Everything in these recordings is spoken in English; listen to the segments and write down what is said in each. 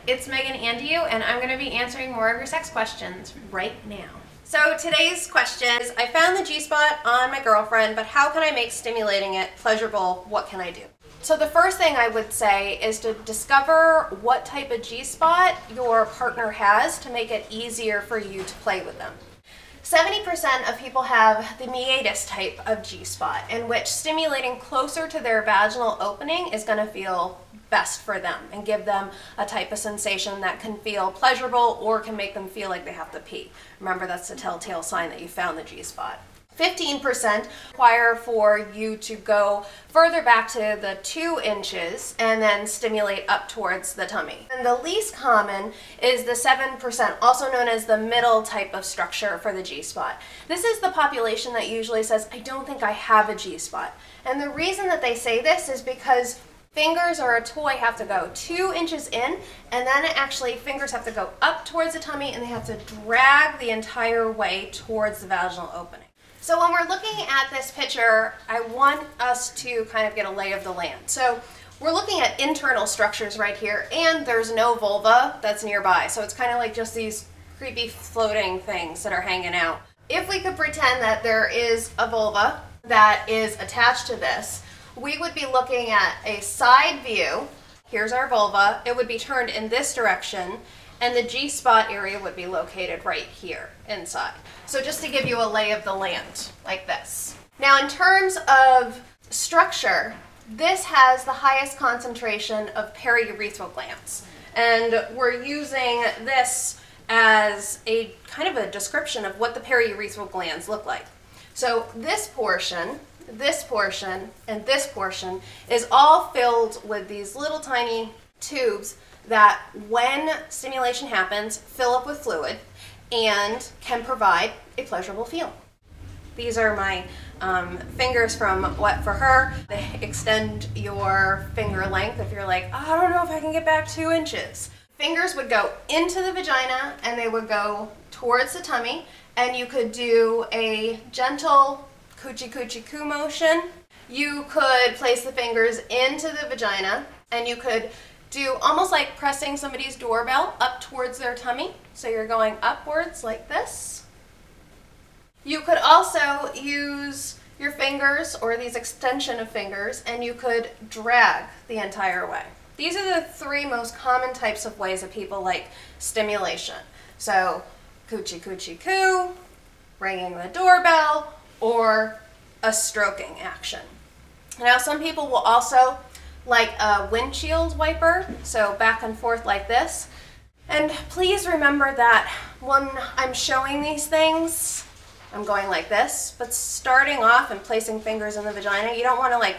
it's Megan Andelloux, and I'm going to be answering more of your sex questions right now. So today's question is, I found the G-spot on my girlfriend, but how can I make stimulating it pleasurable? What can I do? So the first thing I would say is to discover what type of G-spot your partner has to make it easier for you to play with them. 70% of people have the meatus type of G-spot, in which stimulating closer to their vaginal opening is going to feel best for them and give them a type of sensation that can feel pleasurable or can make them feel like they have to pee. Remember, that's the telltale sign that you found the G-spot. 15% require for you to go further back to the 2 inches and then stimulate up towards the tummy. And the least common is the 7%, also known as the middle type of structure for the G-spot. This is the population that usually says, I don't think I have a G-spot. And the reason that they say this is because fingers or a toy have to go 2 inches in, and then actually fingers have to go up towards the tummy and they have to drag the entire way towards the vaginal opening. So when we're looking at this picture, I want us to kind of get a lay of the land. So we're looking at internal structures right here, and there's no vulva that's nearby. So it's kind of like just these creepy floating things that are hanging out. If we could pretend that there is a vulva that is attached to this, we would be looking at a side view. Here's our vulva. It would be turned in this direction, and the G-spot area would be located right here inside. So just to give you a lay of the land, like this. Now in terms of structure, this has the highest concentration of periurethral glands. And we're using this as a kind of a description of what the periurethral glands look like. So this portion, and this portion is all filled with these little tiny tubes that, when stimulation happens, fill up with fluid and can provide a pleasurable feeling. These are my fingers from Wet for Her. They extend your finger length if you're like, oh, I don't know if I can get back 2 inches. Fingers would go into the vagina and they would go towards the tummy, and you could do a gentle coochie coochie coo motion. You could place the fingers into the vagina, and you could do almost like pressing somebody's doorbell up towards their tummy. So you're going upwards like this. You could also use your fingers or these extension of fingers, and you could drag the entire way. These are the 3 most common types of ways that people like stimulation. So coochie coochie coo, ringing the doorbell, or a stroking action. Now some people will also like a windshield wiper, so back and forth like this. And please remember that when I'm showing these things, I'm going like this, but starting off and placing fingers in the vagina, you don't want to like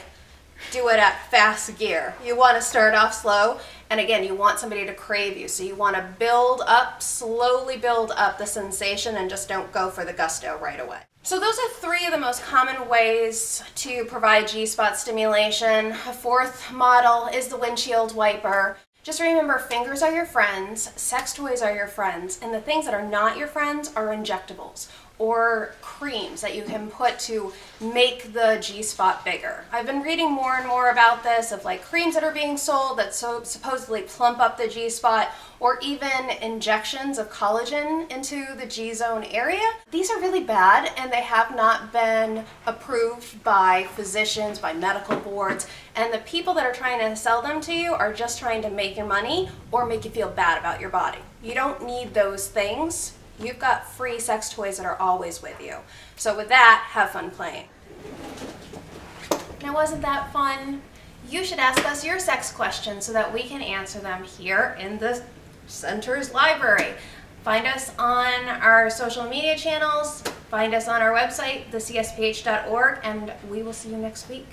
do it at fast gear. You want to start off slow, and again, you want somebody to crave you, so you want to build up, slowly build up the sensation, and just don't go for the gusto right away. So those are 3 of the most common ways to provide G-spot stimulation. A 4th model is the windshield wiper. Just remember, fingers are your friends, sex toys are your friends, and the things that are not your friends are injectables or creams that you can put to make the G-spot bigger. I've been reading more and more about this, of like creams that are being sold that supposedly plump up the G-spot, or even injections of collagen into the G-zone area. These are really bad, and they have not been approved by physicians, by medical boards, and the people that are trying to sell them to you are just trying to make your money or make you feel bad about your body. You don't need those things. You've got free sex toys that are always with you. So with that, have fun playing. Now, wasn't that fun? You should ask us your sex questions so that we can answer them here in the Center's library. Find us on our social media channels, find us on our website, thecsph.org, and we will see you next week.